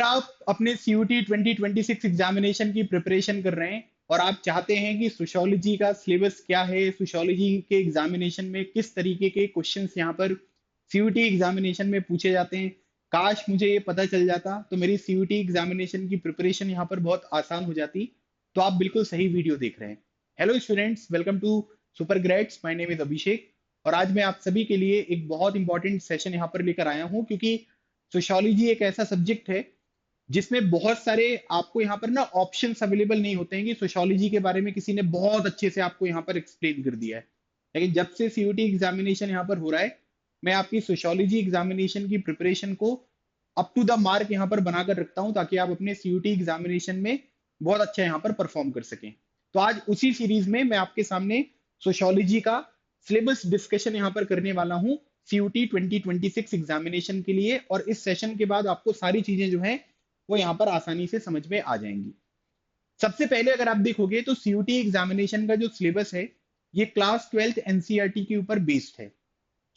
आप अपने CUT 2026 examination की प्रिपरेशन कर रहे हैं और आप चाहते हैं कि सोशियोलॉजी का सिलेबस क्या है, सोशियोलॉजी के एग्जामिनेशन में किस तरीके के क्वेश्चंस यहाँ पर सीयूटी एग्जामिनेशन में पूछे जाते हैं, काश मुझे ये पता चल जाता तो मेरी सीयूटी एग्जामिनेशन की प्रिपरेशन यहाँ पर बहुत आसान हो जाती। तो आप बिल्कुल सही वीडियो देख रहे हैं। Hello students, welcome to super grades. My name is Abhishek और आज मैं आप सभी के लिए एक बहुत इंपॉर्टेंट सेशन यहाँ पर लेकर आया हूँ, क्योंकि सोशियोलॉजी एक ऐसा सब्जेक्ट है जिसमें बहुत सारे आपको यहाँ पर ना ऑप्शंस अवेलेबल नहीं होते हैं कि सोशियोलॉजी के बारे में किसी ने बहुत अच्छे से आपको यहाँ पर एक्सप्लेन कर दिया है। लेकिन जब से सीयूटी एग्जामिनेशन यहाँ पर हो रहा है, मैं आपकी सोशियोलॉजी एग्जामिनेशन की प्रिपरेशन को अप टू द मार्क यहाँ पर बनाकर रखता हूँ ताकि आप अपने सीयूटी एग्जामिनेशन में बहुत अच्छा यहाँ पर परफॉर्म कर सकें। तो आज उसी सीरीज में मैं आपके सामने सोशियोलॉजी का सिलेबस डिस्कशन यहाँ पर करने वाला हूँ सीयूटी 2026 एग्जामिनेशन के लिए, और इस सेशन के बाद आपको सारी चीजें जो हैं वो यहाँ पर आसानी से समझ में आ जाएंगी। सबसे पहले अगर आप देखोगे तो सीयूटी एग्जामिनेशन का जो सिलेबस है ये क्लास 12th एनसीईआरटी के ऊपर बेस्ड है।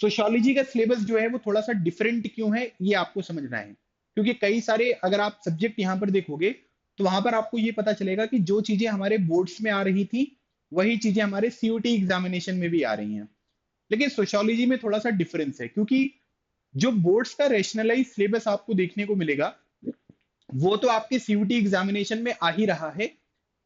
सोशियोलॉजी का सिलेबस जो है वो थोड़ा सा डिफरेंट क्यों है ये आपको समझना है, क्योंकि कई सारे अगर आप सब्जेक्ट यहाँ पर देखोगे तो वहां पर आपको ये पता चलेगा कि जो चीजें हमारे बोर्ड्स में आ रही थी वही चीजें हमारे सीयूटी एग्जामिनेशन में भी आ रही हैं। लेकिन सोशियोलॉजी में थोड़ा सा डिफरेंस है, क्योंकि जो बोर्ड्स का रेशनलाइज सिलेबस आपको देखने को मिलेगा वो तो आपके सीयूटी एग्जामिनेशन में आ ही रहा है,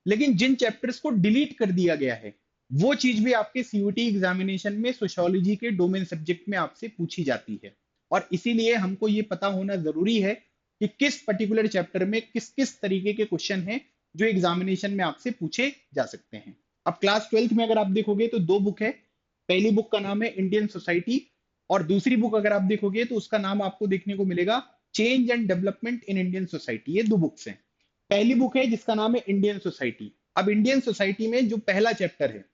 लेकिन जिन चैप्टर्स को डिलीट कर दिया गया है वो चीज भी आपके सीयूटी एग्जामिनेशन में सोशियोलॉजी के डोमेन सब्जेक्ट में आपसे पूछी जाती है। और इसीलिए हमको ये पता होना जरूरी है कि किस पर्टिकुलर चैप्टर में किस किस तरीके के क्वेश्चन हैं जो एग्जामिनेशन में आपसे पूछे जा सकते हैं। अब क्लास 12th में अगर आप देखोगे तो दो बुक है। पहली बुक का नाम है इंडियन सोसाइटी और दूसरी बुक अगर आप देखोगे तो उसका नाम आपको देखने को मिलेगा change and development in Indian society. ये दो बुक्स हैं। पहली बुक है जिसका नाम है इंडियन सोसाइटी। अब इंडियन सोसाइटी में जो पहला चैप्टर है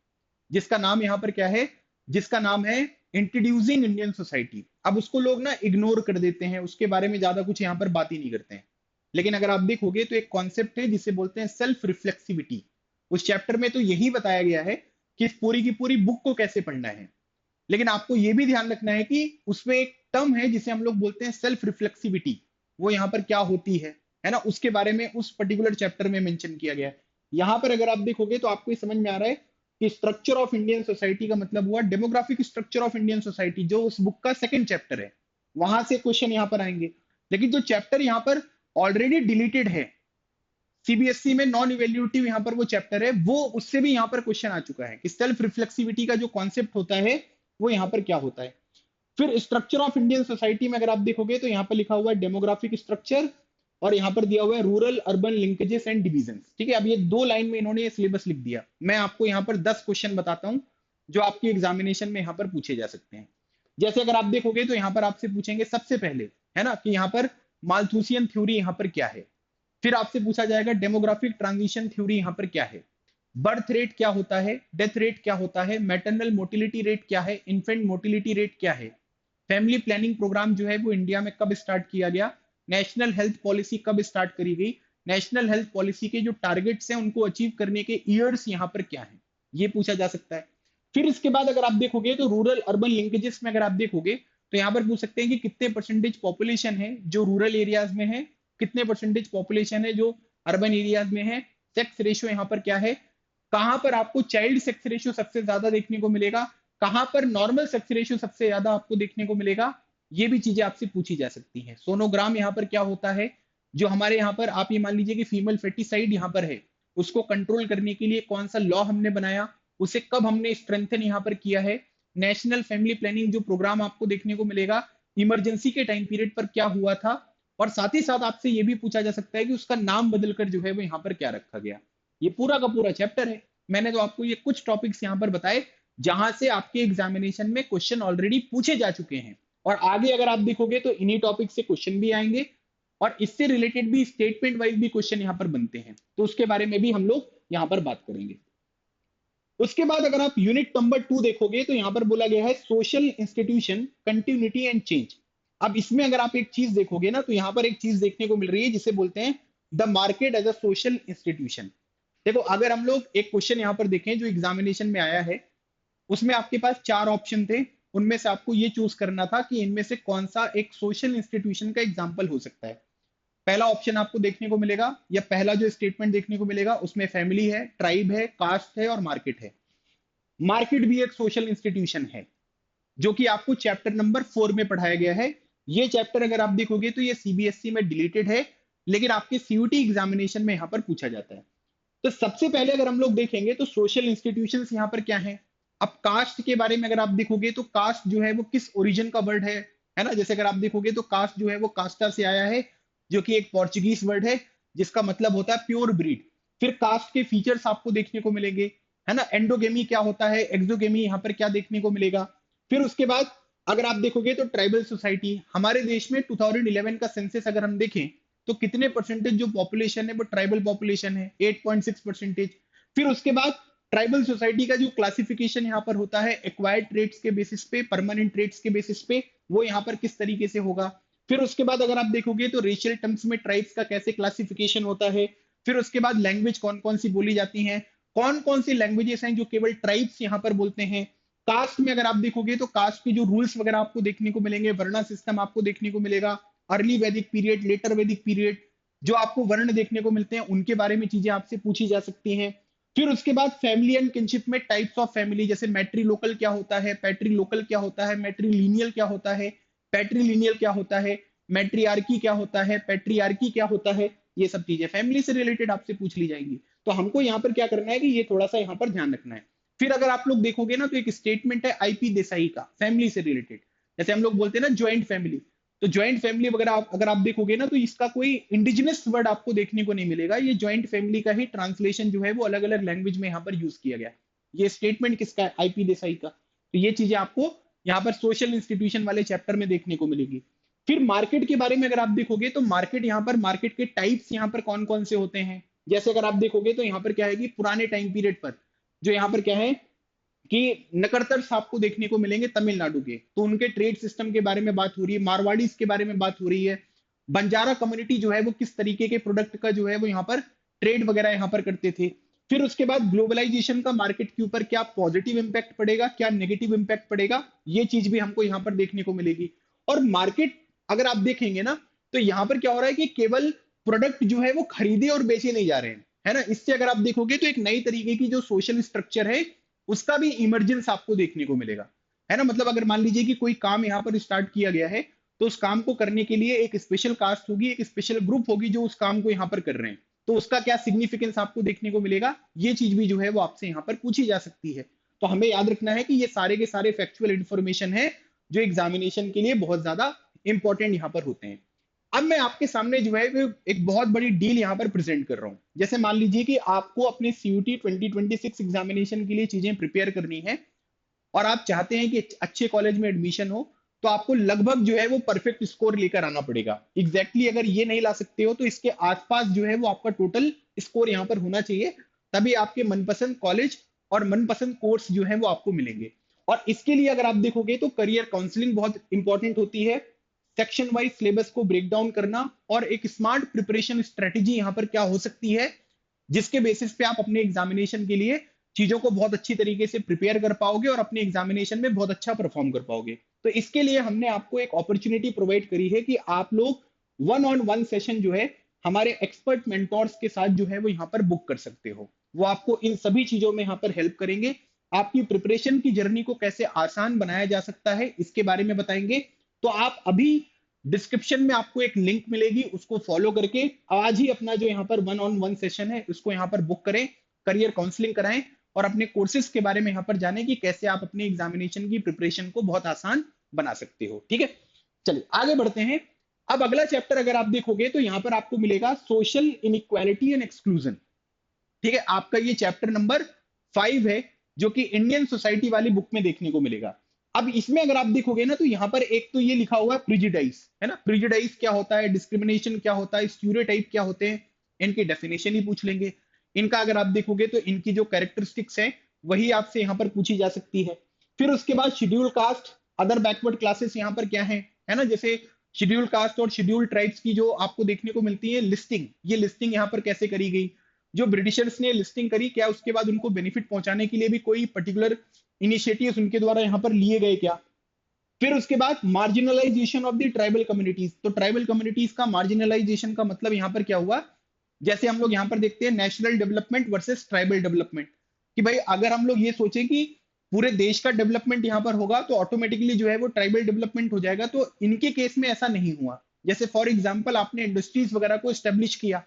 जिसका नाम यहाँ पर क्या है, जिसका नाम है इंट्रोड्यूसिंग इंडियन सोसाइटी, अब उसको लोग ना इग्नोर कर देते हैं, उसके बारे में ज्यादा कुछ यहाँ पर बात ही नहीं करते हैं। लेकिन अगर आप देखोगे तो एक कॉन्सेप्ट है जिसे बोलते हैं सेल्फ रिफ्लेक्सिविटी। उस चैप्टर में तो यही बताया गया है कि इस पूरी की पूरी बुक को कैसे पढ़ना है। लेकिन आपको यह भी ध्यान रखना है कि उसमें एक टर्म है जिसे हम लोग बोलते हैं सेल्फ रिफ्लेक्सिविटी। वो यहाँ पर क्या होती है ना, उसके बारे में उस पर्टिकुलर चैप्टर में मेंशन किया गया है। यहाँ पर अगर आप देखोगे तो आपको समझ में आ रहा है कि स्ट्रक्चर ऑफ इंडियन सोसाइटी का मतलब हुआ demographic structure of Indian society, जो उस बुक का सेकंड चैप्टर है। वहां से क्वेश्चन यहाँ पर आएंगे। लेकिन जो चैप्टर यहाँ पर ऑलरेडी डिलीटेड है सीबीएसई में, नॉन इवेल्यूटिव यहाँ पर वो चैप्टर है, वो उससे भी यहाँ पर क्वेश्चन आ चुका है कि सेल्फ रिफ्लेक्सिविटी का जो कॉन्सेप्ट होता है वो यहाँ पर क्या होता है। फिर स्ट्रक्चर ऑफ इंडियन सोसाइटी में अगर आप देखोगे तो यहाँ पर लिखा हुआ है डेमोग्राफिक स्ट्रक्चर और यहाँ पर दिया हुआ है rural urban linkages and division. ठीक है, अब ये दो लाइन में इन्होंने ये सिलेबस लिख दिया। मैं आपको यहाँ पर 10 क्वेश्चन बताता हूँ जो आपकी एग्जामिनेशन में यहाँ पर पूछे जा सकते हैं। जैसे अगर आप देखोगे तो यहाँ पर आपसे पूछेंगे सबसे पहले, है ना, कि यहाँ पर माल्थूसियन थ्योरी यहाँ पर क्या है। फिर आपसे पूछा जाएगा डेमोग्राफिक ट्रांजिशन थ्योरी यहाँ पर क्या है, बर्थ रेट क्या होता है, डेथ रेट क्या होता है, मैटरनल मोटिलिटी रेट क्या है, इन्फेंट मोटिलिटी रेट क्या है, फैमिली प्लानिंग प्रोग्राम जो है वो इंडिया में कब स्टार्ट किया गया, नेशनल हेल्थ पॉलिसी कब स्टार्ट करी गई, नेशनल हेल्थ पॉलिसी के जो टारगेट्स हैं उनको अचीव करने के ईयर्स यहाँ पर क्या है, ये पूछा जा सकता है। फिर इसके बाद अगर आप देखोगे तो रूरल अर्बन लिंकेजेस में अगर आप देखोगे तो यहाँ पर पूछ सकते हैं कि कितने परसेंटेज पॉपुलेशन है जो रूरल एरियाज में है, कितने परसेंटेज पॉपुलेशन है जो अर्बन एरियाज में है, सेक्स रेशियो यहाँ पर क्या है, कहां पर आपको चाइल्ड सेक्स रेशियो सबसे ज्यादा देखने को मिलेगा, कहां पर नॉर्मल सेक्स रेशियो सबसे ज्यादा आपको देखने को मिलेगा, ये भी चीजें आपसे पूछी जा सकती हैं। सोनोग्राम यहाँ पर क्या होता है, जो हमारे यहाँ पर आप ये मान लीजिए कि फीमेल फेटिसाइड यहाँ पर है, उसको कंट्रोल करने के लिए कौन सा लॉ हमने बनाया, उसे कब हमने स्ट्रेंथन यहाँ पर किया है, नेशनल फैमिली प्लानिंग जो प्रोग्राम आपको देखने को मिलेगा इमरजेंसी के टाइम पीरियड पर क्या हुआ था, और साथ ही साथ आपसे ये भी पूछा जा सकता है कि उसका नाम बदलकर जो है वो यहाँ पर क्या रखा गया। ये पूरा का पूरा चैप्टर है। मैंने तो आपको ये कुछ टॉपिक्स यहाँ पर बताए जहां से आपके एग्जामिनेशन में क्वेश्चन ऑलरेडी पूछे जा चुके हैं, और आगे अगर आप देखोगे तो इन्हीं टॉपिक से क्वेश्चन भी आएंगे और इससे रिलेटेड भी स्टेटमेंट वाइज भी क्वेश्चन यहाँ पर बनते हैं, तो उसके बारे में भी हम लोग यहाँ पर बात करेंगे। उसके बाद अगर आप यूनिट नंबर 2 देखोगे तो यहाँ पर बोला गया है social institution continuity and change. अब इसमें अगर आप एक चीज देखोगे ना तो यहाँ पर एक चीज देखने को मिल रही है जिसे बोलते हैं the market as a social institution. देखो, अगर हम लोग एक क्वेश्चन यहाँ पर देखें जो एग्जामिनेशन में आया है, उसमें आपके पास 4 ऑप्शन थे, उनमें से आपको ये चूज करना था कि इनमें से कौन सा एक सोशल इंस्टीट्यूशन का एग्जाम्पल हो सकता है। पहला ऑप्शन आपको देखने को मिलेगा, या पहला जो स्टेटमेंट देखने को मिलेगा उसमें फैमिली है, ट्राइब है, कास्ट है और मार्केट है। मार्केट भी एक सोशल इंस्टीट्यूशन है, जो कि आपको चैप्टर नंबर 4 में पढ़ाया गया है। ये चैप्टर अगर आप देखोगे तो ये सीबीएसई में डिलीटेड है, लेकिन आपके सीयूटी एग्जामिनेशन में यहाँ पर पूछा जाता है। तो सबसे पहले अगर हम लोग देखेंगे तो सोशल इंस्टीट्यूशंस यहाँ पर क्या है। अब कास्ट के बारे में अगर आप देखोगे तो कास्ट जो है वो किस ओरिजिन का वर्ड है ना। जैसे अगर आप देखोगे तो कास्ट जो है वो कास्टा से आया है, जो कि एक पोर्चुगीज वर्ड है, जिसका मतलब होता है प्योर ब्रीड। फिर कास्ट के फीचर्स आपको देखने को मिलेंगे, है ना। एंडोगेमी क्या होता है, एक्सोगेमी यहाँ पर क्या देखने को मिलेगा। फिर उसके बाद अगर आप देखोगे तो ट्राइबल सोसाइटी, हमारे देश में 2011 का सेंसस अगर हम देखें तो कितने परसेंटेज जो पॉपुलेशन है वो ट्राइबल पॉपुलेशन है, 8.6%। फिर उसके बाद ट्राइबल सोसाइटी का जो क्लासिफिकेशन यहाँ पर होता है एक्वायर्ड ट्रेड्स के बेसिस पे, परमानेंट ट्रेड्स के बेसिस पे, वो यहाँ पर किस तरीके से होगा। फिर उसके बाद अगर आप देखोगे तो रेशियल टर्म्स में ट्राइब्स का कैसे क्लासिफिकेशन होता है। फिर उसके बाद लैंग्वेज कौन कौन सी बोली जाती हैं, कौन कौन सी लैंग्वेजेस हैं जो केवल ट्राइब्स यहाँ पर बोलते हैं। कास्ट में अगर आप देखोगे तो कास्ट के जो रूल्स वगैरह आपको देखने को मिलेंगे, वर्णा सिस्टम आपको देखने को मिलेगा, अर्ली वैदिक पीरियड, लेटर वैदिक पीरियड, जो आपको वर्ण देखने को मिलते हैं उनके बारे में चीजें आपसे पूछी जा सकती हैं। फिर उसके बाद फैमिली एंड किनशिप में टाइप्स ऑफ फैमिली, जैसे मैट्री लोकल क्या होता है, पैट्री लोकल क्या होता है, मैट्रीलिनियल क्या होता है, पैट्रीलिनियल क्या होता है, मैट्रियार्की क्या होता है, पैट्रियार्की क्या होता है। ये सब चीजें फैमिली से रिलेटेड आपसे पूछ ली जाएंगी। तो हमको यहाँ पर क्या करना है कि ये थोड़ा सा यहाँ पर ध्यान रखना है। फिर अगर आप लोग देखोगे ना तो एक स्टेटमेंट है आईपी देसाई का फैमिली से रिलेटेड, जैसे हम लोग बोलते हैं ना ज्वाइंट फैमिली। तो ज्वाइंट फैमिली वगैरह अगर आप देखोगे ना तो इसका कोई इंडिजिनस वर्ड आपको देखने को नहीं मिलेगा। ये ज्वाइंट फैमिली का ही ट्रांसलेशन जो है वो अलग अलग लैंग्वेज में यहाँ पर यूज किया गया। ये स्टेटमेंट किसका है, आईपी देसाई का। तो ये चीजें आपको यहाँ पर सोशल इंस्टीट्यूशन वाले चैप्टर में देखने को मिलेगी। फिर मार्केट के बारे में अगर आप देखोगे तो मार्केट यहाँ पर, मार्केट के टाइप्स यहाँ पर कौन कौन से होते हैं। जैसे अगर आप देखोगे तो यहाँ पर क्या है कि पुराने टाइम पीरियड पर जो यहाँ पर क्या है कि नकरतर्स आपको देखने को मिलेंगे तमिलनाडु के, तो उनके ट्रेड सिस्टम के बारे में बात हो रही है, मारवाड़ीज के बारे में बात हो रही है। बंजारा कम्युनिटी जो है वो किस तरीके के प्रोडक्ट का जो है वो यहाँ पर ट्रेड वगैरह यहाँ पर करते थे। फिर उसके बाद ग्लोबलाइजेशन का मार्केट के ऊपर क्या पॉजिटिव इंपैक्ट पड़ेगा, क्या नेगेटिव इंपैक्ट पड़ेगा, ये चीज भी हमको यहाँ पर देखने को मिलेगी। और मार्केट अगर आप देखेंगे ना तो यहाँ पर क्या हो रहा है कि केवल प्रोडक्ट जो है वो खरीदे और बेचे नहीं जा रहे हैं, है ना। इससे अगर आप देखोगे तो एक नई तरीके की जो सोशल स्ट्रक्चर है उसका भी इमरजेंस आपको देखने को मिलेगा, है ना। मतलब अगर मान लीजिए कि कोई काम यहाँ पर स्टार्ट किया गया है तो उस काम को करने के लिए एक स्पेशल कास्ट होगी, एक स्पेशल ग्रुप होगी जो उस काम को यहाँ पर कर रहे हैं, तो उसका क्या सिग्निफिकेंस आपको देखने को मिलेगा, ये चीज भी जो है वो आपसे यहाँ पर पूछी जा सकती है। तो हमें याद रखना है कि ये सारे के सारे फैक्चुअल इंफॉर्मेशन है जो एग्जामिनेशन के लिए बहुत ज्यादा इंपॉर्टेंट यहाँ पर होते हैं। अब मैं आपके सामने जो है एक बहुत बड़ी डील यहाँ पर प्रेजेंट कर रहा हूँ। जैसे मान लीजिए कि आपको अपने सीयूटी 2026 एग्जामिनेशन के लिए चीजें प्रिपेयर करनी है और आप चाहते हैं कि अच्छे कॉलेज में एडमिशन हो, तो आपको लगभग जो है वो परफेक्ट स्कोर लेकर आना पड़ेगा। एग्जैक्टली अगर ये नहीं ला सकते हो तो इसके आसपास जो है वो आपका टोटल स्कोर यहाँ पर होना चाहिए, तभी आपके मनपसंद कॉलेज और मनपसंद कोर्स जो है वो आपको मिलेंगे। और इसके लिए अगर आप देखोगे तो करियर काउंसलिंग बहुत इंपॉर्टेंट होती है, सेक्शन वाइज सिलेबस को ब्रेक डाउन करना और एक स्मार्ट प्रिपरेशन स्ट्रेटेजी यहाँ पर क्या हो सकती है, जिसके बेसिस पे आप अपने एग्जामिनेशन के लिए चीजों को बहुत अच्छी तरीके से प्रिपेयर कर पाओगे और अपने एग्जामिनेशन में बहुत अच्छा परफॉर्म कर पाओगे। तो इसके लिए हमने आपको एक अपॉर्चुनिटी प्रोवाइड करी है कि आप लोग 1-on-1 सेशन जो है हमारे एक्सपर्ट मेंटोर्स के साथ जो है वो यहाँ पर बुक कर सकते हो। वो आपको इन सभी चीजों में यहाँ पर हेल्प करेंगे, आपकी प्रिपरेशन की जर्नी को कैसे आसान बनाया जा सकता है इसके बारे में बताएंगे। तो आप अभी डिस्क्रिप्शन में आपको एक लिंक मिलेगी, उसको फॉलो करके आज ही अपना जो यहाँ पर 1-on-1 सेशन है उसको यहाँ पर बुक करें, करियर काउंसलिंग कराएं और अपने कोर्सेज के बारे में यहाँ पर जाने कि कैसे आप अपने एग्जामिनेशन की प्रिपरेशन को बहुत आसान बना सकते हो। ठीक है, चलिए आगे बढ़ते हैं। अब अगला चैप्टर अगर आप देखोगे तो यहाँ पर आपको मिलेगा सोशल इनइक्वालिटी एंड एक्सक्लूजन। ठीक है, आपका ये चैप्टर नंबर 5 है जो कि इंडियन सोसाइटी वाली बुक में देखने को मिलेगा। अब इसमें अगर आप देखोगे ना तो यहाँ पर एक तो ये लिखा हुआ है प्रिजुडाइज, है ना। प्रिजुडाइज क्या होता है, डिस्क्रिमिनेशन क्या होता है, स्टीरियोटाइप क्या होते हैं, इनकी डेफिनेशन ही पूछ लेंगे। इनका अगर आप देखोगे तो इनकी जो कैरेक्टरिस्टिक्स है वही आपसे यहाँ पर पूछी जा सकती है। फिर उसके बाद schedule caste, other backward classes यहाँ पर क्या है ना। जैसे शेड्यूल कास्ट और शेड्यूल ट्राइब्स की जो आपको देखने को मिलती है लिस्टिंग, ये लिस्टिंग यहाँ पर कैसे करी गई, जो ब्रिटिशर्स ने लिस्टिंग करी, क्या उसके बाद उनको बेनिफिट पहुंचाने के लिए भी कोई पर्टिकुलर इनिशिएटिव्स उनके द्वारा यहाँ पर लिए गए क्या, फिर उसके बाद marginalisation of the tribal communities. तो ट्राइबल कम्युनिटीज का मार्जिनलाइजेशन का मतलब यहां पर क्या हुआ, जैसे हम लोग यहां पर देखते हैं national development versus tribal development, कि भाई अगर हम लोग ये सोचें कि पूरे देश का डेवलपमेंट यहां पर होगा तो ऑटोमेटिकली जो है वो ट्राइबल डेवलपमेंट हो जाएगा, तो इनके केस में ऐसा नहीं हुआ। जैसे फॉर एग्जाम्पल आपने इंडस्ट्रीज वगैरह को स्टेब्लिश किया,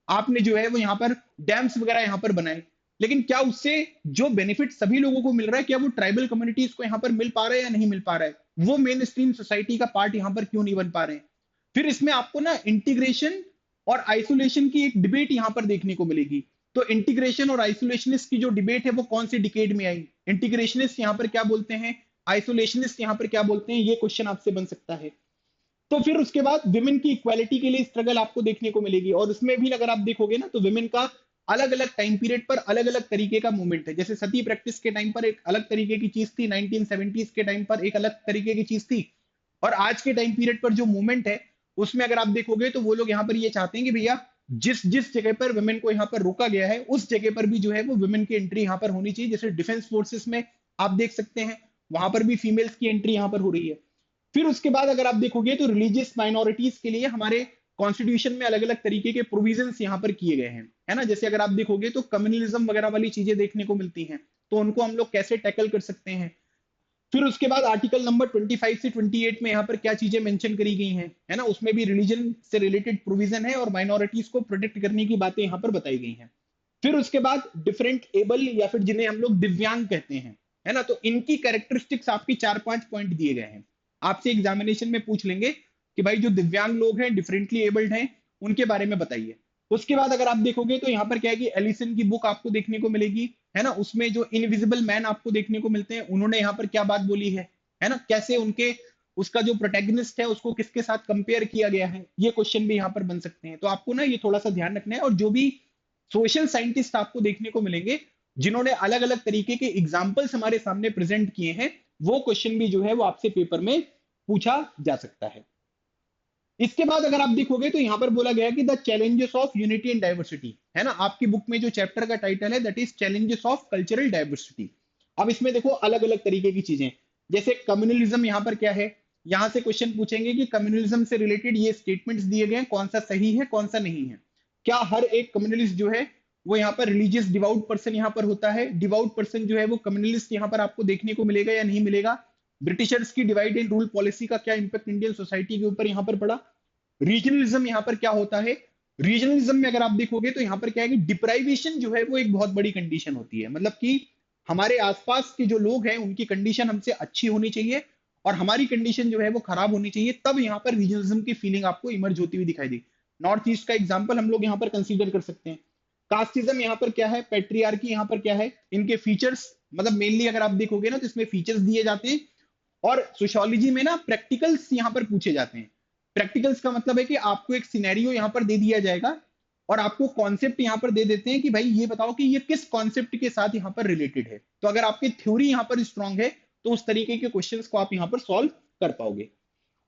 आपने जो है वो यहाँ पर डैम्स वगैरह यहाँ पर बनाए, लेकिन क्या उससे जो बेनिफिट सभी लोगों को मिल रहा है, क्या वो ट्राइबल कम्युनिटीज को यहाँ पर मिल पा रहा है या नहीं मिल पा रहा है, वो मेन स्ट्रीम सोसाइटी का पार्ट यहाँ पर क्यों नहीं बन पा रहे हैं। फिर इसमें आपको ना इंटीग्रेशन और आइसोलेशन की एक डिबेट यहाँ पर देखने को मिलेगी। तो इंटीग्रेशन और आइसोलेशनिस्ट की जो डिबेट है वो कौन सी डिकेड में आई, इंटीग्रेशनिस्ट यहाँ पर क्या बोलते हैं, आइसोलेशनिस्ट यहाँ पर क्या बोलते हैं, ये क्वेश्चन आपसे बन सकता है। तो फिर उसके बाद विमेन की इक्वालिटी के लिए स्ट्रगल आपको देखने को मिलेगी, और उसमें भी अगर आप देखोगे ना तो विमेन का अलग अलग टाइम पीरियड पर अलग अलग तरीके का मूवमेंट है। जैसे सती प्रैक्टिस के टाइम पर एक अलग तरीके की चीज थी, 1970s के टाइम पर एक अलग तरीके की चीज थी, और आज के टाइम पीरियड पर जो मूवमेंट है उसमें अगर आप देखोगे तो वो लोग यहाँ पर ये चाहते हैं कि भैया जिस जिस जगह पर वुमेन को यहाँ पर रोका गया है उस जगह पर भी जो है वो वुमेन की एंट्री यहाँ पर होनी चाहिए। जैसे डिफेंस फोर्सेस में आप देख सकते हैं वहां पर भी फीमेल्स की एंट्री यहाँ पर हो रही है। फिर उसके बाद अगर आप देखोगे तो रिलीजियस माइनॉरिटीज के लिए हमारे कॉन्स्टिट्यूशन में अलग अलग तरीके के प्रोविजंस यहाँ पर किए गए हैं, है ना। जैसे अगर आप देखोगे तो कम्युनलिज्म वगैरह वाली चीजें देखने को मिलती हैं, तो उनको हम लोग कैसे टैकल कर सकते हैं। फिर उसके बाद आर्टिकल नंबर 25 से 28 में यहाँ पर क्या चीजें मेंशन करी गई हैं, है ना, उसमें भी रिलीजन से रिलेटेड प्रोविजन है और माइनॉरिटीज को प्रोटेक्ट करने की बातें यहाँ पर बताई गई हैं। फिर उसके बाद डिफरेंट एबल या फिर जिन्हें हम लोग दिव्यांग कहते हैं, है ना, तो इनकी कैरेक्टरिस्टिक्स आपकी 4-5 पॉइंट दिए गए हैं। आपसे एग्जामिनेशन में पूछ लेंगे कि भाई जो दिव्यांग लोग हैं, डिफरेंटली एबल्ड हैं, उनके बारे में बताइए। उसके बाद अगर आप देखोगे तो यहाँ पर क्या है कि एलिसन की बुक आपको देखने को मिलेगी, है ना, उसमें जो इनविजिबल मैन आपको देखने को मिलते हैं, उन्होंने यहाँ पर क्या बात बोली है ना, कैसे उनके उसका जो प्रोटैगनिस्ट है उसको किसके साथ कंपेयर किया गया है, ये क्वेश्चन भी यहाँ पर बन सकते हैं। तो आपको ना ये थोड़ा सा ध्यान रखना है। और जो भी सोशल साइंटिस्ट आपको देखने को मिलेंगे जिन्होंने अलग अलग तरीके के एग्जाम्पल्स हमारे सामने प्रेजेंट किए हैं, वो क्वेश्चन भी जो है वो आपसे पेपर में पूछा जा सकता है। इसके बाद अगर आप देखोगे तो यहां पर बोला गया है कि the challenges of unity and diversity, है ना, आपकी बुक में जो चैप्टर का टाइटल है that is challenges of cultural diversity. अब इसमें देखो अलग अलग तरीके की चीजें, जैसे कम्युनलिज्म यहां पर क्या है, यहां से क्वेश्चन पूछेंगे कि कम्युनलिज्म से रिलेटेड ये स्टेटमेंट्स दिए गए हैं, कौन सा सही है कौन सा नहीं है। क्या हर एक कम्युनलिस्ट जो है वो यहाँ पर रिलीजियस डिवाउट पर्सन यहाँ पर होता है, डिवाउट पर्सन जो है वो कम्युनलिस्ट यहाँ पर आपको देखने को मिलेगा या नहीं मिलेगा। ब्रिटिशर्स की डिवाइड एंड रूल पॉलिसी का क्या इंपैक्ट इंडियन सोसाइटी के ऊपर यहाँ पर पड़ा। रीजनलिज्म यहाँ पर क्या होता है, रीजनलिज्म में अगर आप देखोगे तो यहाँ पर क्या है कि डिप्राइवेशन जो है वो एक बहुत बड़ी कंडीशन होती है, मतलब कि हमारे आसपास के जो लोग हैं उनकी कंडीशन हमसे अच्छी होनी चाहिए और हमारी कंडीशन जो है वो खराब होनी चाहिए, तब यहाँ पर रीजनलिज्म की फीलिंग आपको इमर्ज होती हुई दिखाई देगी। नॉर्थ ईस्ट का एग्जाम्पल हम लोग यहाँ पर कंसीडर कर सकते हैं। कास्टिज्म यहाँ पर क्या है, पेट्रियार्की यहाँ पर क्या है, इनके फीचर्स, मतलब मेनली अगर आप देखोगे ना तो इसमें फीचर्स दिए जाते हैं। और सोशियोलॉजी में ना प्रैक्टिकल्स यहाँ पर पूछे जाते हैं। प्रैक्टिकल्स का मतलब है कि आपको एक सिनेरियो यहाँ पर दे दिया जाएगा और आपको कॉन्सेप्ट यहाँ पर दे देते हैं कि भाई ये बताओ कि ये किस कॉन्सेप्ट के साथ यहाँ पर रिलेटेड है। तो अगर आपकी थ्योरी यहाँ पर स्ट्रांग है तो उस तरीके के क्वेश्चंस को आप यहाँ पर सॉल्व कर पाओगे।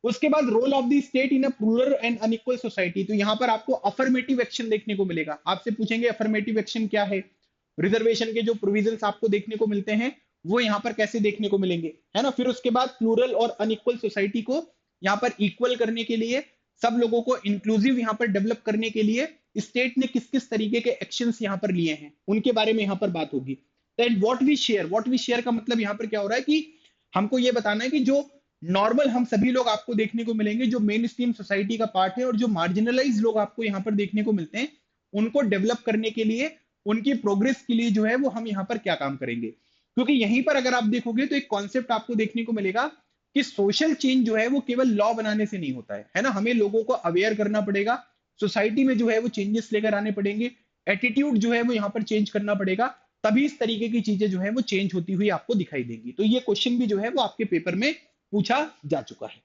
उसके बाद role of the state in a rural and unequal society, तो यहाँ पर आपको अफर्मेटिव एक्शन देखने को मिलेगा। आपसे पूछेंगे अफर्मेटिव एक्शन क्या है, रिजर्वेशन के जो प्रोविजंस आपको देखने को मिलते हैं वो यहाँ पर कैसे देखने को मिलेंगे, है ना। फिर उसके बाद प्लूरल और अनइक्वल सोसाइटी को यहाँ पर इक्वल करने के लिए, सब लोगों को इंक्लूसिव यहाँ पर डेवलप करने के लिए स्टेट ने किस किस तरीके के एक्शंस यहाँ पर लिए हैं उनके बारे में यहाँ पर बात होगी। देन व्हाट वी शेयर का मतलब यहाँ पर क्या हो रहा है कि हमको ये बताना है कि जो नॉर्मल हम सभी लोग आपको देखने को मिलेंगे जो मेन स्ट्रीम सोसाइटी का पार्ट है और जो मार्जिनलाइज लोग आपको यहाँ पर देखने को मिलते हैं, उनको डेवलप करने के लिए, उनकी प्रोग्रेस के लिए जो है वो हम यहाँ पर क्या काम करेंगे। क्योंकि यहीं पर अगर आप देखोगे तो एक कॉन्सेप्ट आपको देखने को मिलेगा कि सोशल चेंज जो है वो केवल लॉ बनाने से नहीं होता है ना, हमें लोगों को अवेयर करना पड़ेगा, सोसाइटी में जो है वो चेंजेस लेकर आने पड़ेंगे, एटीट्यूड जो है वो यहाँ पर चेंज करना पड़ेगा, तभी इस तरीके की चीजें जो है वो चेंज होती हुई आपको दिखाई देंगी। तो ये क्वेश्चन भी जो है वो आपके पेपर में पूछा जा चुका है।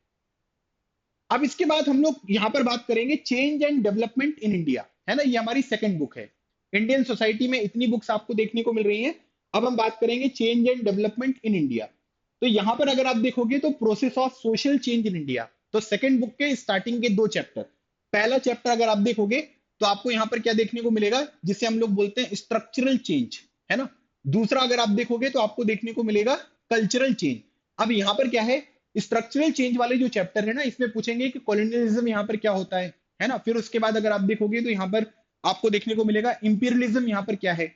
अब इसके बाद हम लोग यहां पर बात करेंगे change and development in India, है ना, ये हमारी सेकंड बुक है। इंडियन सोसाइटी में इतनी बुक्स आपको देखने को मिल रही हैं। अब हम बात करेंगे change and development in India. तो यहां पर अगर आप देखोगे तो process of social change in India, तो सेकंड बुक के स्टार्टिंग के 2 चैप्टर, पहला चैप्टर अगर आप देखोगे तो आपको यहां पर क्या देखने को मिलेगा जिसे हम लोग बोलते हैं स्ट्रक्चरल चेंज, है ना। दूसरा अगर आप देखोगे तो आपको देखने को मिलेगा कल्चरल चेंज। अब यहां पर क्या है, स्ट्रक्चरल चेंज वाले जो चैप्टर है ना, इसमें पूछेंगे कि कॉलोनियलिज्म यहाँ पर क्या होता है ना। फिर उसके बाद अगर आप देखोगे तो यहाँ पर आपको देखने को मिलेगा इंपीरियलिज्म यहाँ पर क्या है,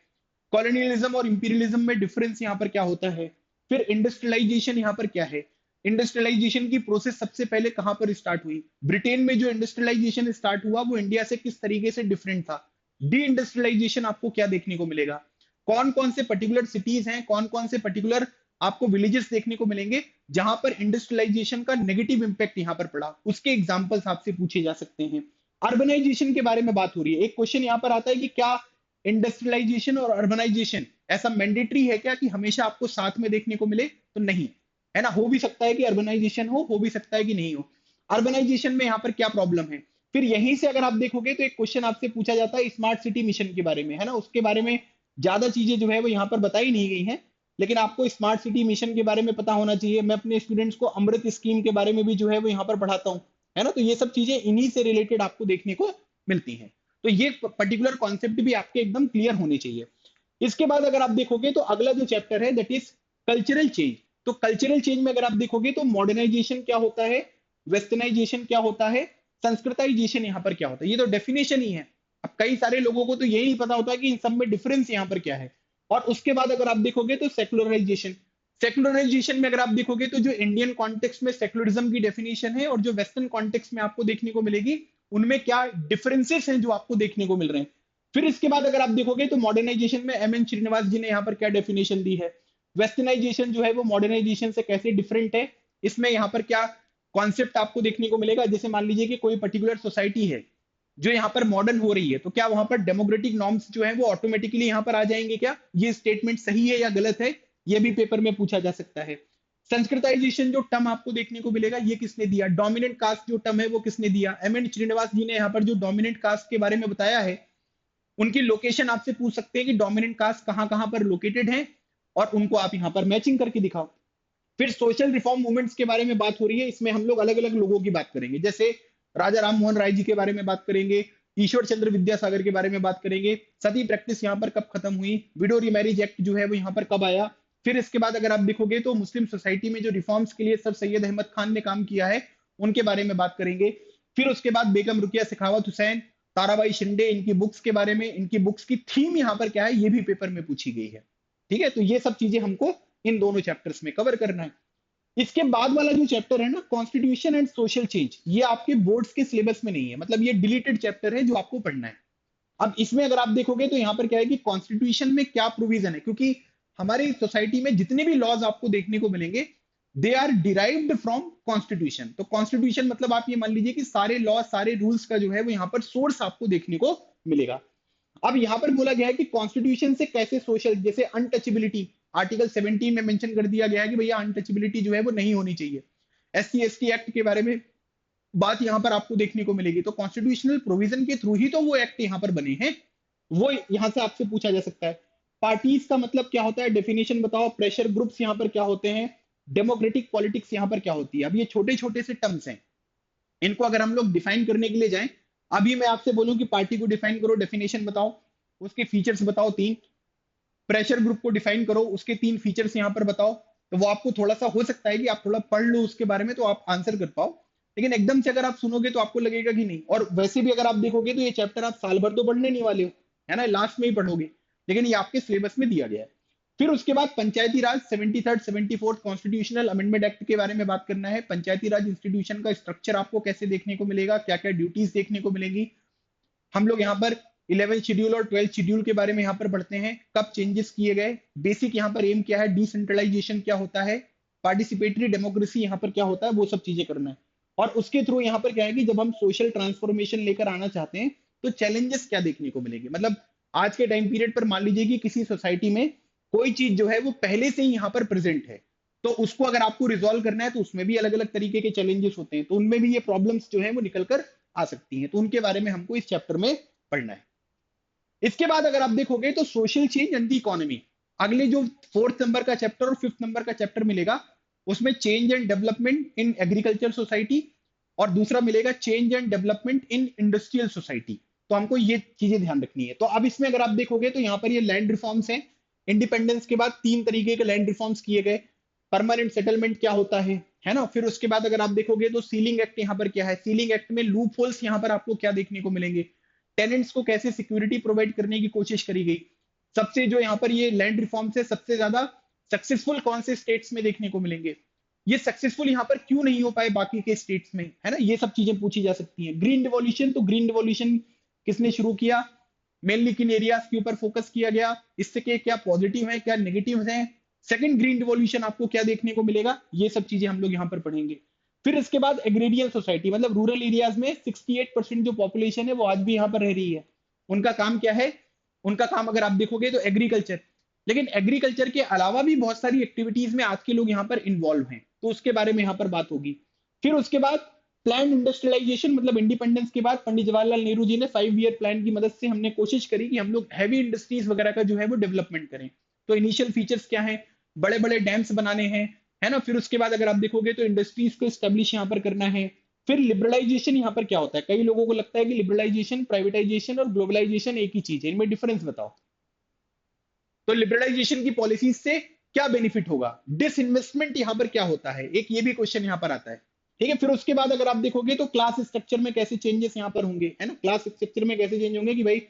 कॉलोनियलिज्म और इंपीरियलिज्म में डिफरेंस यहाँ पर क्या होता है। फिर इंडस्ट्रियलाइजेशन यहाँ पर क्या है, इंडस्ट्रियलाइजेशन की प्रोसेस सबसे पहले कहां पर स्टार्ट हुई, ब्रिटेन में जो इंडस्ट्रियलाइजेशन स्टार्ट हुआ वो इंडिया से किस तरीके से डिफरेंट था। डी इंडस्ट्रियलाइजेशन आपको क्या देखने को मिलेगा, कौन कौन से पर्टिकुलर सिटीज हैं, कौन कौन से पर्टिकुलर आपको विलेजेस देखने को मिलेंगे जहां पर इंडस्ट्रियलाइजेशन का नेगेटिव इंपैक्ट यहां पर पड़ा, उसके एग्जांपल्स आपसे पूछे जा सकते हैं। अर्बनाइजेशन के बारे में बात हो रही है, एक क्वेश्चन यहां पर आता है कि क्या इंडस्ट्रियलाइजेशन और अर्बनाइजेशन ऐसा मैंडेटरी है क्या कि हमेशा आपको साथ में देखने को मिले, तो नहीं है ना। हो भी सकता है कि अर्बनाइजेशन हो भी सकता है कि नहीं हो। अर्बनाइजेशन में यहाँ पर क्या प्रॉब्लम है, फिर यहीं से अगर आप देखोगे तो एक क्वेश्चन आपसे पूछा जाता है स्मार्ट सिटी मिशन के बारे में, है ना। उसके बारे में ज्यादा चीजें जो है वो यहाँ पर बताई नहीं गई हैं, लेकिन आपको स्मार्ट सिटी मिशन के बारे में पता होना चाहिए। मैं अपने स्टूडेंट्स को अमृत स्कीम के बारे में भी जो है वो यहाँ पर पढ़ाता हूँ, है ना। तो ये सब चीजें इन्हीं से रिलेटेड आपको देखने को मिलती हैं। तो ये पर्टिकुलर कॉन्सेप्ट भी आपके एकदम क्लियर होने चाहिए। इसके बाद अगर आप देखोगे तो अगला जो चैप्टर है दैट इज कल्चरल चेंज। तो कल्चरल चेंज में अगर आप देखोगे तो मॉडर्नाइजेशन क्या होता है, वेस्टर्नाइजेशन क्या होता है, संस्कृताइजेशन यहाँ पर क्या होता है, ये तो डेफिनेशन ही है। अब कई सारे लोगों को तो यही नहीं पता होता कि इन सब में डिफरेंस यहाँ पर क्या है। और उसके बाद अगर आप देखोगे तो सेकुलराइजेशन, सेकुलराइजेशन में अगर आप देखोगे तो जो इंडियन कॉन्टेक्स्ट में सेकुलरिज्म की डेफिनेशन है और जो वेस्टर्न कॉन्टेक्स्ट में आपको देखने को मिलेगी, उनमें क्या डिफरेंसेस हैं जो आपको देखने को मिल रहे हैं। फिर इसके बाद अगर आप देखोगे तो मॉडर्नाइजेशन में एम.एन. श्रीनिवास जी ने यहाँ पर क्या डेफिनेशन दी है, वेस्टर्नाइजेशन जो है वो मॉडर्नाइजेशन से कैसे डिफरेंट है, इसमें यहाँ पर क्या कॉन्सेप्ट आपको देखने को मिलेगा। जैसे मान लीजिए कि कोई पर्टिकुलर सोसाइटी है जो यहाँ पर मॉडर्न हो रही है, तो क्या वहां पर डेमोक्रेटिक नॉर्म्स जो है वो ऑटोमेटिकली यहाँ पर आ जाएंगे क्या, ये स्टेटमेंट सही है या गलत है, ये भी पेपर में पूछा जा सकता है। संस्कृताइजेशन जो टर्म आपको देखने को मिलेगा ये किसने दिया, डोमिनेंट कास्ट जो टर्म है वो किसने दिया, एम.एन. श्रीनिवास जी ने यहाँ पर जो डोमिनेंट कास्ट के बारे में बताया है, उनकी लोकेशन आपसे पूछ सकते हैं कि डोमिनेंट कास्ट कहां कहां पर लोकेटेड है, और उनको आप यहां पर मैचिंग करके दिखाओ। फिर सोशल रिफॉर्म मूवमेंट्स के बारे में बात हो रही है, इसमें हम लोग अलग अलग लोगों की बात करेंगे, जैसे राजा राम मोहन राय जी के बारे में बात करेंगे, ईश्वर चंद्र विद्यासागर के बारे में बात करेंगे, सती प्रैक्टिस यहाँ पर कब खत्म हुई, विडो रिमैरिज एक्ट जो है वो यहाँ पर कब आया। फिर इसके बाद अगर आप देखोगे तो मुस्लिम सोसाइटी में जो रिफॉर्म्स के लिए सर सैयद अहमद खान ने काम किया है उनके बारे में बात करेंगे। फिर उसके बाद बेगम रुकिया सखावत हुसैन, ताराबाई शिंदे, इनकी बुक्स के बारे में, इनकी बुक्स की थीम यहाँ पर क्या है ये भी पेपर में पूछी गई है। ठीक है, तो ये सब चीजें हमको इन दोनों चैप्टर्स में कवर करना है। इसके बाद वाला जो चैप्टर है ना, कॉन्स्टिट्यूशन एंड सोशल चेंज, ये आपके बोर्ड्स के सिलेबस में नहीं है, मतलब ये डिलीटेड चैप्टर है जो आपको पढ़ना है। अब इसमें अगर आप देखोगे तो यहाँ पर क्या है कि कॉन्स्टिट्यूशन में क्या प्रोविजन है, क्योंकि हमारी सोसाइटी में जितने भी लॉज आपको देखने को मिलेंगे they are derived from constitution. तो कॉन्स्टिट्यूशन मतलब आप ये मान लीजिए कि सारे लॉ सारे रूल्स का जो है वो यहाँ पर सोर्स आपको देखने को मिलेगा। अब यहाँ पर बोला गया है कि कॉन्स्टिट्यूशन से कैसे सोशल, जैसे अनटचेबिलिटी, आर्टिकल 17 में मेंशन कर दिया गया है कि भैया अनटचेबिलिटी जो है वो नहीं होनी चाहिए। SC/ST एक्ट के बारे में बात यहाँ पर आपको देखने को मिलेगी। तो कॉन्स्टिट्यूशनल प्रोविजन के थ्रू ही तो वो एक्ट यहाँ पर बने हैं, वो यहाँ से आपसे पूछा जा सकता है। पार्टीज का मतलब क्या होता है, डेफिनेशन बताओ। प्रेशर ग्रुप्स यहाँ पर क्या होते हैं, डेमोक्रेटिक पॉलिटिक्स यहाँ पर क्या होती है। अब ये छोटे छोटे से टर्म्स हैं, इनको अगर हम लोग डिफाइन करने के लिए जाएं, अभी मैं आपसे बोलूं कि पार्टी को डिफाइन करो, डेफिनेशन बताओ, उसके फीचर्स बताओ 3, प्रेशर ग्रुप को डिफाइन करो, उसके 3 फीचर्स यहाँ पर बताओ, तो वो आपको थोड़ा सा हो सकता है कि आप थोड़ा पढ़ लो उसके बारे में तो आप आंसर कर पाओ। लेकिन एकदम से अगर आप सुनोगे तो आपको लगेगा कि नहीं। और वैसे भी अगर आप देखोगे तो ये चैप्टर आप साल भर तो पढ़ने नहीं वाले हो, है ना, लास्ट में ही पढ़ोगे, लेकिन ये आपके सिलेबस में दिया गया है। फिर उसके बाद पंचायती राज 73rd 74th constitutional amendment act के बारे में बात करना है। पंचायती राज इंस्टीट्यूशन का स्ट्रक्चर आपको कैसे देखने को मिलेगा, क्या क्या ड्यूटीज देखने को मिलेंगी। हम लोग यहाँ पर 11th शेड्यूल और 12th शेड्यूल के बारे में यहाँ पर पढ़ते हैं, कब चेंजेस किए गए, बेसिक यहाँ पर एम क्या है, डिसेंट्रलाइजेशन क्या होता है, पार्टिसिपेटरी डेमोक्रेसी यहाँ पर क्या होता है, वो सब चीजें करना है। और उसके थ्रू यहाँ पर क्या है कि जब हम सोशल ट्रांसफॉर्मेशन लेकर आना चाहते हैं तो चैलेंजेस क्या देखने को मिलेंगे। मतलब आज के टाइम पीरियड पर मान लीजिए कि किसी सोसाइटी में कोई चीज जो है वो पहले से ही यहाँ पर प्रेजेंट है, तो उसको अगर आपको रिजॉल्व करना है तो उसमें भी अलग अलग तरीके के चैलेंजेस होते हैं, तो उनमें भी ये प्रॉब्लम्स जो है वो निकल कर आ सकती हैं, तो उनके बारे में हमको इस चैप्टर में पढ़ना है। इसके बाद अगर आप देखोगे तो social change and the economy, अगले जो 4th नंबर का चैप्टर और 5th नंबर का चैप्टर मिलेगा उसमें change and development in agriculture society, और दूसरा मिलेगा change and development in industrial society. तो हमको ये चीजें ध्यान रखनी है। तो अब इसमें अगर आप देखोगे तो यहाँ पर ये लैंड रिफॉर्म्स हैं। इंडिपेंडेंस के बाद 3 तरीके के लैंड रिफॉर्म्स किए गए। परमानेंट सेटलमेंट क्या होता है ना। फिर उसके बाद अगर आप देखोगे तो सीलिंग एक्ट यहाँ पर क्या है, सीलिंग एक्ट में लूप होल्स यहाँ पर आपको क्या देखने को मिलेंगे, टेनेंट्स को कैसे सिक्योरिटी प्रोवाइड करने की कोशिश करी गई, सबसे जो यहाँ पर ये लैंड रिफॉर्म से सबसे ज्यादा सक्सेसफुल कौन से स्टेट्स में देखने को मिलेंगे, ये सक्सेसफुल यहाँ पर क्यों नहीं हो पाए बाकी के स्टेट्स में, है ना, ये सब चीजें पूछी जा सकती हैं। ग्रीन रिवॉल्यूशन, तो ग्रीन रिवॉल्यूशन किसने शुरू किया, मेनली किन एरियाज के ऊपर फोकस किया गया, इससे के क्या पॉजिटिव है क्या नेगेटिव है, सेकंड ग्रीन रिवॉल्यूशन आपको क्या देखने को मिलेगा, ये सब चीजें हम लोग यहाँ पर पढ़ेंगे। फिर इसके बाद एग्रेरियन सोसाइटी, मतलब रूरल एरियाज में 68% जो पॉपुलेशन है वो आज भी यहाँ पर रह रही है, उनका काम क्या है, उनका काम अगर आप देखोगे तो एग्रीकल्चर, लेकिन एग्रीकल्चर के अलावा भी बहुत सारी एक्टिविटीज में आज के लोग यहाँ पर इन्वॉल्व हैं, तो उसके बारे में यहाँ पर बात होगी। फिर उसके बाद प्लान इंडस्ट्रियलाइजेशन, मतलब इंडिपेंडेंस के बाद पंडित जवाहरलाल नेहरू जी ने 5 ईयर प्लान की मदद से हमने कोशिश करी कि हम लोग हैवी इंडस्ट्रीज वगैरह का जो है वो डेवलपमेंट करें। तो इनिशियल फीचर्स क्या है, बड़े बड़े डैम्स बनाने हैं, है ना। फिर उसके बाद अगर आप देखोगे तो इंडस्ट्रीज को स्टेब्लिश यहाँ पर करना है। फिर लिबरलाइजेशन यहाँ पर क्या होता है, कई लोगों को लगता है कि लिबरलाइजेशन, प्राइवेटाइजेशन और ग्लोबलाइजेशन एक ही चीज है, इनमें डिफरेंस बताओ। तो लिबरलाइजेशन की पॉलिसीज से क्या बेनिफिट होगा, डिसइन्वेस्टमेंट यहाँ पर क्या होता है, एक ये भी क्वेश्चन यहाँ पर आता है, ठीक है। फिर उसके बाद अगर आप देखोगे तो क्लास स्ट्रक्चर में कैसे चेंजेस यहाँ पर होंगे, है ना, क्लास स्ट्रक्चर में कैसे चेंज होंगे कि भाई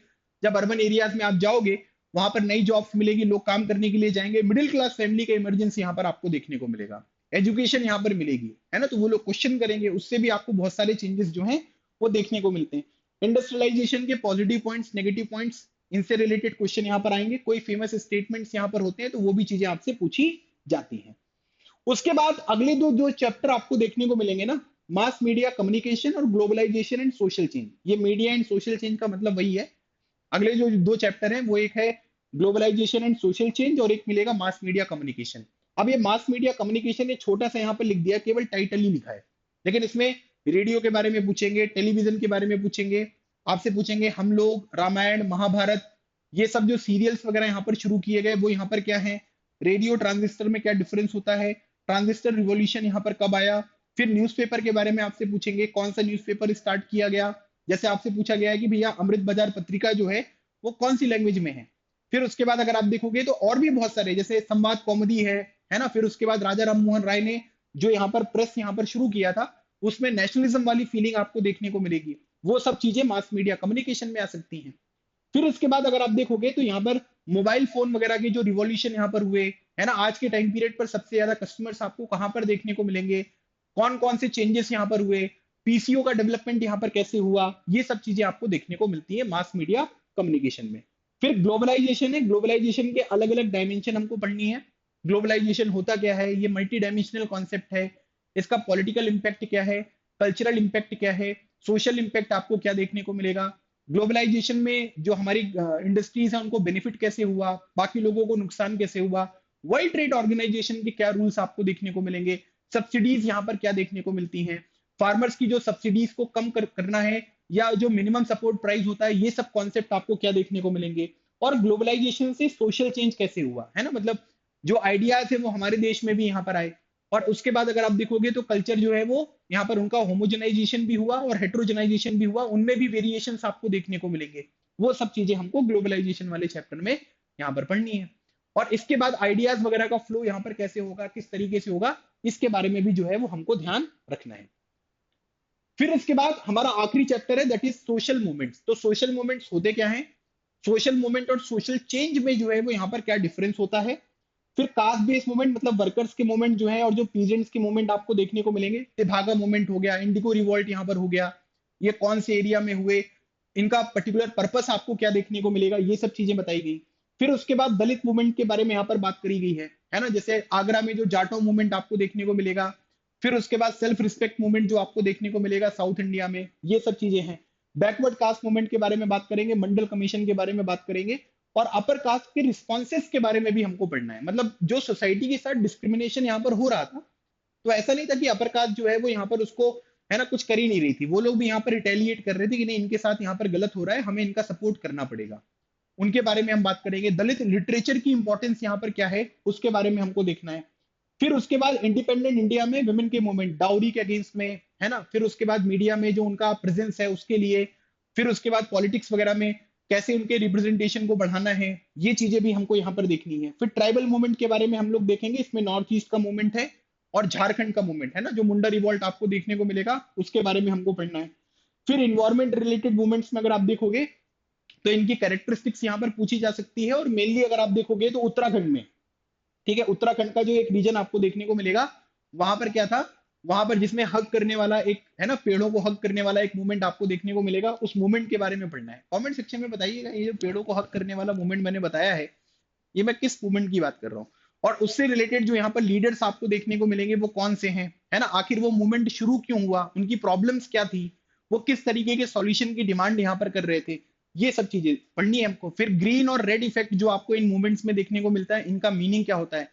जब अर्बन एरियाज में आप जाओगे वहां पर नई जॉब्स मिलेगी, लोग काम करने के लिए जाएंगे, मिडिल क्लास फैमिली का इमरजेंस यहाँ पर आपको देखने को मिलेगा, एजुकेशन यहाँ पर मिलेगी, है ना, तो वो लोग क्वेश्चन करेंगे, उससे भी आपको बहुत सारे चेंजेस जो हैं वो देखने को मिलते हैं। इंडस्ट्रियलाइजेशन के पॉजिटिव पॉइंट्स, नेगेटिव पॉइंट्स, इनसे रिलेटेड क्वेश्चन यहाँ पर आएंगे, कोई फेमस स्टेटमेंट्स यहाँ पर होते हैं तो वो भी चीजें आपसे पूछी जाती हैं। उसके बाद अगले दो चैप्टर आपको देखने को मिलेंगे ना, मास मीडिया कम्युनिकेशन और ग्लोबलाइजेशन एंड सोशल चेंज। ये मीडिया एंड सोशल चेंज का मतलब वही है, अगले जो दो चैप्टर हैं वो एक है ग्लोबलाइजेशन एंड सोशल चेंज और एक मिलेगा मास मीडिया कम्युनिकेशन। अब ये मास मीडिया कम्युनिकेशन ये छोटा सा यहाँ पर लिख दिया, केवल टाइटल ही लिखा है, लेकिन इसमें रेडियो के बारे में पूछेंगे, टेलीविजन के बारे में पूछेंगे, आपसे पूछेंगे हम लोग, रामायण, महाभारत, ये सब जो सीरियल्स वगैरह यहाँ पर शुरू किए गए वो यहाँ पर क्या है, रेडियो ट्रांजिस्टर में क्या डिफरेंस होता है, ट्रांजिस्टर रिवॉल्यूशन यहाँ पर कब आया। फिर न्यूज़पेपर के बारे में आपसे पूछेंगे, कौन सा न्यूज़पेपर स्टार्ट किया गया, जैसे आपसे पूछा गया है कि भैया अमृत बाजार पत्रिका जो है वो कौन सी लैंग्वेज में है। फिर उसके बाद अगर आप देखोगे तो और भी बहुत सारे, जैसे संवाद कौमुदी है ना। फिर उसके बाद राजा राम मोहन राय ने जो यहाँ पर प्रेस यहाँ पर शुरू किया था, उसमें नेशनलिज्म वाली फीलिंग आपको देखने को मिलेगी, वो सब चीजें मास मीडिया कम्युनिकेशन में आ सकती हैं। फिर इसके बाद अगर आप देखोगे तो यहाँ पर मोबाइल फोन वगैरह के जो रिवॉल्यूशन यहाँ पर हुए, है ना, आज के टाइम पीरियड पर सबसे ज्यादा कस्टमर्स आपको कहाँ पर देखने को मिलेंगे, कौन कौन से चेंजेस यहाँ पर हुए, पीसीओ का डेवलपमेंट यहाँ पर कैसे हुआ, ये सब चीजें आपको देखने को मिलती है मास मीडिया कम्युनिकेशन में। फिर ग्लोबलाइजेशन है, ग्लोबलाइजेशन के अलग अलग डायमेंशन हमको पढ़नी है। ग्लोबलाइजेशन होता क्या है, ये मल्टी डायमेंशनल कॉन्सेप्ट है, इसका पॉलिटिकल इंपैक्ट क्या है, कल्चरल इंपैक्ट क्या है, सोशल इंपैक्ट आपको क्या देखने को मिलेगा, ग्लोबलाइजेशन में जो हमारी इंडस्ट्रीज है उनको बेनिफिट कैसे हुआ, बाकी लोगों को नुकसान कैसे हुआ, वर्ल्ड ट्रेड ऑर्गेनाइजेशन के क्या रूल्स आपको देखने को मिलेंगे, सब्सिडीज यहाँ पर क्या देखने को मिलती हैं, फार्मर्स की जो सब्सिडीज को कम करना है या जो मिनिमम सपोर्ट प्राइस होता है, ये सब कॉन्सेप्ट आपको क्या देखने को मिलेंगे, और ग्लोबलाइजेशन से सोशल चेंज कैसे हुआ, है ना, मतलब जो आइडियाज है वो हमारे देश में भी यहाँ पर आए। और उसके बाद अगर आप देखोगे तो कल्चर जो है वो यहाँ पर उनका होमोजेनाइजेशन भी हुआ और हेट्रोजेनाइजेशन भी हुआ, उनमें भी वेरिएशंस आपको देखने को मिलेंगे। वो सब चीजें हमको ग्लोबलाइजेशन वाले चैप्टर में यहाँ पर पढ़नी है। और इसके बाद आइडियाज वगैरह का फ्लो यहाँ पर कैसे होगा, किस तरीके से होगा, इसके बारे में भी जो है वो हमको ध्यान रखना है। फिर इसके बाद हमारा आखिरी चैप्टर है दैट इज सोशल मूवमेंट्स। तो सोशल मूवमेंट्स होते क्या है, सोशल मूवमेंट और सोशल चेंज में जो है वो यहाँ पर क्या डिफरेंस होता है। फिर कास्ट बेस्ड मूवमेंट, मतलब वर्कर्स के मूवमेंट जो है और जो पीजेंट्स के मूवमेंट आपको देखने को मिलेंगे। तेभागा मूवमेंट हो गया, इंडिगो रिवॉल्ट यहाँ पर हो गया, ये कौन से एरिया में हुए, इनका पर्टिकुलर पर्पस आपको क्या देखने को मिलेगा, ये सब चीजें बताई गई। फिर उसके बाद दलित मूवमेंट के बारे में यहाँ पर बात करी गई है ना, जैसे आगरा में जो जाटो मूवमेंट आपको देखने को मिलेगा। फिर उसके बाद सेल्फ रिस्पेक्ट मूवमेंट जो आपको देखने को मिलेगा साउथ इंडिया में, ये सब चीजें हैं। बैकवर्ड कास्ट मूवमेंट के बारे में बात करेंगे, मंडल कमीशन के बारे में बात करेंगे, और अपर कास्ट के रिस्पॉन्सेस के बारे में भी हमको पढ़ना है। मतलब जो सोसाइटी के साथ डिस्क्रिमिनेशन यहाँ पर हो रहा था, तो ऐसा नहीं था कि अपर कास्ट जो है वो यहाँ पर उसको, है ना, कुछ कर ही नहीं रही थी, वो लोग भी यहाँ पर रिटेलिएट कर रहे थे कि नहीं इनके साथ यहाँ पर गलत हो रहा है, हमें इनका सपोर्ट करना पड़ेगा, उनके बारे में हम बात करेंगे। दलित लिटरेचर की इंपॉर्टेंस यहाँ पर क्या है उसके बारे में हमको देखना है। फिर उसके बाद इंडिपेंडेंट इंडिया में वुमेन के मूवमेंट, डाउरी के अगेंस्ट में, है ना। फिर उसके बाद मीडिया में जो उनका प्रेजेंस है उसके लिए। फिर उसके बाद पॉलिटिक्स वगैरह में कैसे उनके रिप्रेजेंटेशन को बढ़ाना है, ये चीजें भी हमको यहाँ पर देखनी है। फिर ट्राइबल मूवमेंट के बारे में हम लोग देखेंगे, इसमें नॉर्थ ईस्ट का मूवमेंट है और झारखंड का मूवमेंट है ना, जो मुंडा रिवॉल्ट आपको देखने को मिलेगा, उसके बारे में हमको पढ़ना है। फिर इन्वायरमेंट रिलेटेड मूवमेंट्स में अगर आप देखोगे तो इनकी कैरेक्टरिस्टिक्स यहाँ पर पूछी जा सकती है, और मेनली अगर आप देखोगे तो उत्तराखंड में, ठीक है, उत्तराखंड का जो एक रीजन आपको देखने को मिलेगा, वहां पर क्या था, वहां पर जिसमें हग करने वाला एक है ना, पेड़ों को हग करने वाला एक मूवमेंट आपको देखने को मिलेगा, उस मूवमेंट के बारे में पढ़ना है। कमेंट सेक्शन में बताइएगा ये जो पेड़ों को हग करने वाला मूवमेंट मैंने बताया है, ये मैं किस मूवमेंट की बात कर रहा हूँ, और उससे रिलेटेड जो यहाँ पर लीडर्स आपको देखने को मिलेंगे वो कौन से हैं, है ना, आखिर वो मूवमेंट शुरू क्यों हुआ, उनकी प्रॉब्लम्स क्या थी, वो किस तरीके के सॉल्यूशन की डिमांड यहाँ पर कर रहे थे, ये सब चीजें पढ़नी है हमको। फिर ग्रीन और रेड इफेक्ट जो आपको इन मूवमेंट्स में देखने को मिलता है, इनका मीनिंग क्या होता है।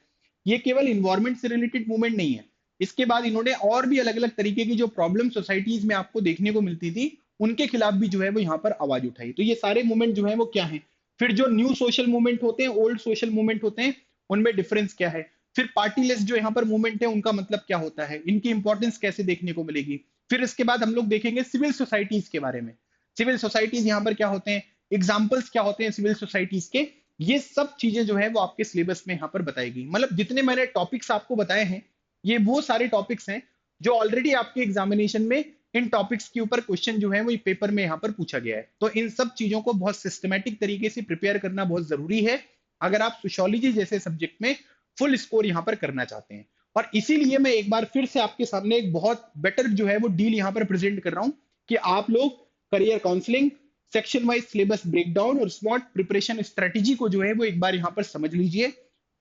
ये केवल इन्वायरमेंट से रिलेटेड मूवमेंट नहीं है, इसके बाद इन्होंने और भी अलग अलग तरीके की जो प्रॉब्लम सोसाइटीज में आपको देखने को मिलती थी, उनके खिलाफ भी जो है वो यहाँ पर आवाज उठाई। तो ये सारे मूवमेंट जो है वो क्या है। फिर जो न्यू सोशल मूवमेंट होते हैं, ओल्ड सोशल मूवमेंट होते हैं, उनमें डिफरेंस क्या है। फिर पार्टीलेस जो यहाँ पर मूवमेंट है, उनका मतलब क्या होता है, इनकी इंपॉर्टेंस कैसे देखने को मिलेगी। फिर इसके बाद हम लोग देखेंगे सिविल सोसाइटीज के बारे में, सिविल सोसाइटीज यहाँ पर क्या होते हैं, एग्जाम्पल्स क्या होते हैं सिविल सोसाइटीज के, ये सब चीजें जो है वो आपके सिलेबस में यहाँ पर बताएगी। मतलब जितने मैंने टॉपिक्स आपको बताए हैं, ये वो सारे टॉपिक्स हैं जो ऑलरेडी आपके एग्जामिनेशन में इन टॉपिक्स के ऊपर क्वेश्चन जो है वो पेपर में यहाँ पर पूछा गया है। तो इन सब चीजों को बहुत सिस्टमेटिक तरीके से प्रिपेयर करना बहुत जरूरी है, अगर आप सोशियोलॉजी जैसे सब्जेक्ट में फुल स्कोर यहाँ पर करना चाहते हैं। और इसीलिए मैं एक बार फिर से आपके सामने एक बहुत बेटर जो है वो डील यहाँ पर प्रेजेंट कर रहा हूँ कि आप लोग career counselling, section wise syllabus breakdown और स्मार्ट प्रिपरेशन स्ट्रेटेजी को जो है वो एक बार यहाँ पर समझ लीजिए,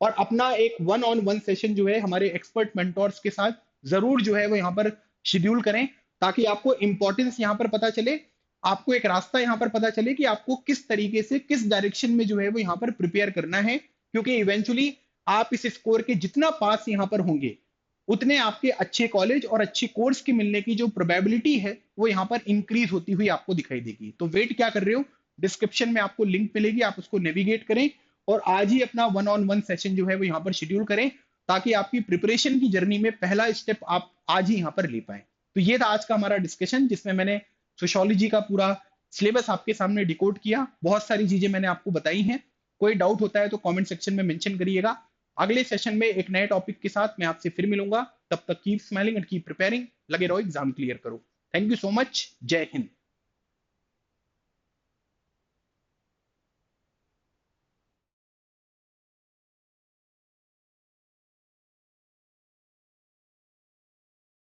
और अपना एक वन ऑन वन सेशन जो है हमारे एक्सपर्ट मेंटोर्स के साथ जरूर जो है वो यहाँ पर शेड्यूल करें, ताकि आपको इंपॉर्टेंस यहाँ पर पता चले, आपको एक रास्ता यहाँ पर पता चले कि आपको किस तरीके से किस डायरेक्शन में जो है वो यहाँ पर प्रिपेयर करना है। क्योंकि इवेंचुअली आप इस स्कोर के जितना पास यहाँ पर होंगे, उतने आपके अच्छे कॉलेज और अच्छे कोर्स के मिलने की जो प्रोबेबिलिटी है वो यहाँ पर इंक्रीज होती हुई आपको दिखाई देगी। तो वेट क्या कर रहे हो, डिस्क्रिप्शन में आपको लिंक मिलेगी, आप उसको नेविगेट करें और आज ही अपना वन ऑन वन सेशन जो है वो यहाँ पर शेड्यूल करें, ताकि आपकी प्रिपरेशन की जर्नी में पहला स्टेप आप आज ही यहाँ पर ले पाए। तो ये था आज का हमारा डिस्कशन, जिसमें मैंने सोशियोलॉजी का पूरा सिलेबस आपके सामने डिकोड किया, बहुत सारी चीजें मैंने आपको बताई हैं। कोई डाउट होता है तो कमेंट सेक्शन में मेंशन करिएगा। अगले सेशन में एक नए टॉपिक के साथ मैं आपसे फिर मिलूंगा, तब तक keep smiling and keep preparing, लगे रहो एग्जाम क्लियर करो। थैंक यू सो मच, जय हिंद।